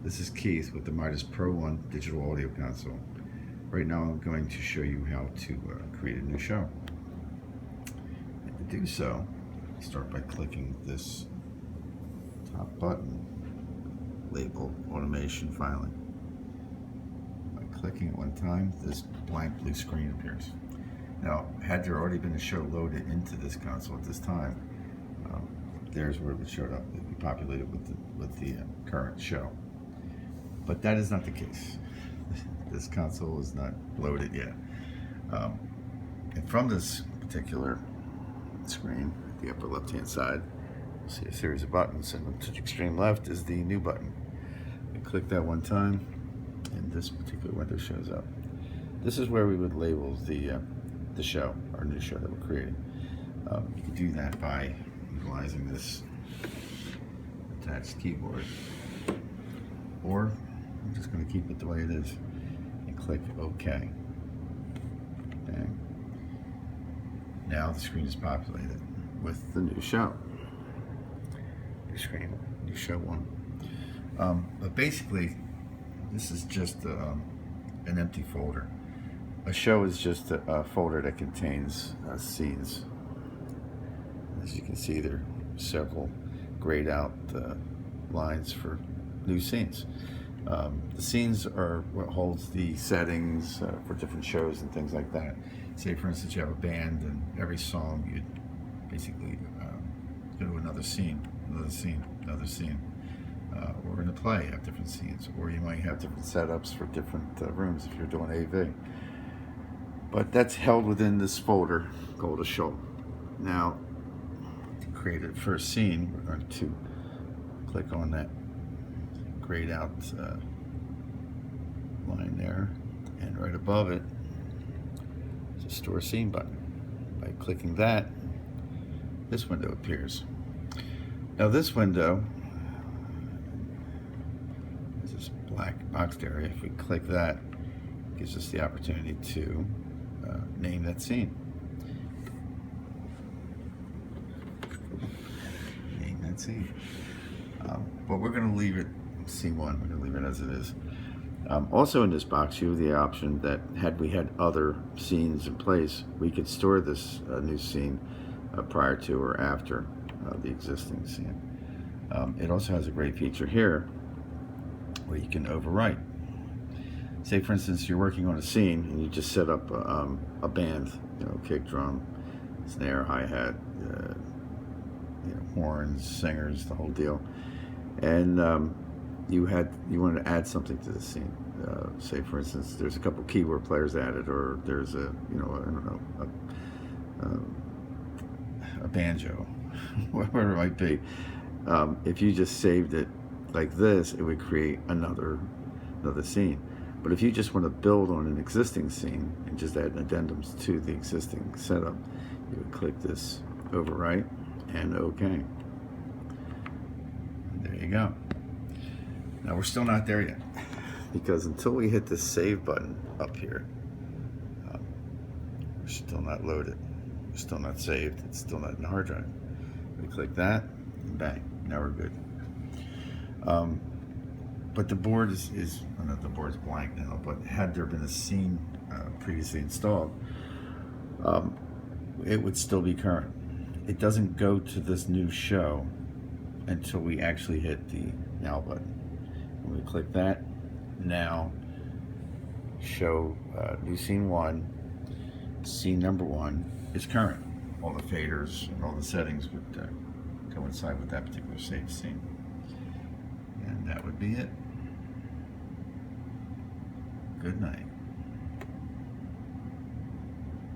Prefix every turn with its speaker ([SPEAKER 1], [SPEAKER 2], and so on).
[SPEAKER 1] This is Keith with the Midas Pro 1 digital audio console. Right now I'm going to show you how to create a new show. And to do so, start by clicking this top button labeled Automation Filing. By clicking it one time, this blank blue screen appears. Now, had there already been a show loaded into this console at this time, there's where it would show up. It would be populated with the current show. But that is not the case. This console is not loaded yet. And from this particular screen, at the upper left-hand side, you'll see a series of buttons, and to the extreme left is the new button. You click that one time, and this particular window shows up. This is where we would label the show, our new show that we're creating. You can do that by utilizing this attached keyboard, or I'm just going to keep it the way it is and click OK. Okay. Now the screen is populated with the new show. New screen, new show one. But basically, this is just an empty folder. A show is just a folder that contains scenes. As you can see, there are several grayed out lines for new scenes. The scenes are what holds the settings for different shows and things like that. Say, for instance, you have a band, and every song you'd basically go to another scene. Or in a play, you have different scenes, or you might have different setups for different rooms if you're doing AV. But that's held within this folder called a show. Now, to create a first scene, we're going to click on that grayed out line there, and right above it is a store scene button. By clicking that, this window appears. Now this window is this black boxed area. If we click that, it gives us the opportunity to name that scene. Name that scene. But we're going to leave it scene one. We're going to leave it as it is. Also in this box, you have the option that had we had other scenes in place, we could store this new scene prior to or after the existing scene. It also has a great feature here where you can overwrite. Say, for instance, you're working on a scene and you just set up a band, kick, drum, snare, hi-hat, horns, singers, the whole deal, and you wanted to add something to the scene. Say, for instance, there's a couple keyboard players added, or there's a banjo, whatever it might be. If you just saved it like this, it would create another scene. But if you just want to build on an existing scene and just add addendums to the existing setup, you would click this overwrite and OK. And there you go. Now we're still not there yet, because until we hit this save button up here, we're still not loaded. We're still not saved. It's still not in the hard drive. We click that, and bang, now we're good. But the board is the board's blank now, but had there been a scene previously installed, it would still be current. It doesn't go to this new show until we actually hit the now button. When we click that, now show new scene one, scene number one is current. All the faders and all the settings would coincide with that particular saved scene. And that would be it. Good night.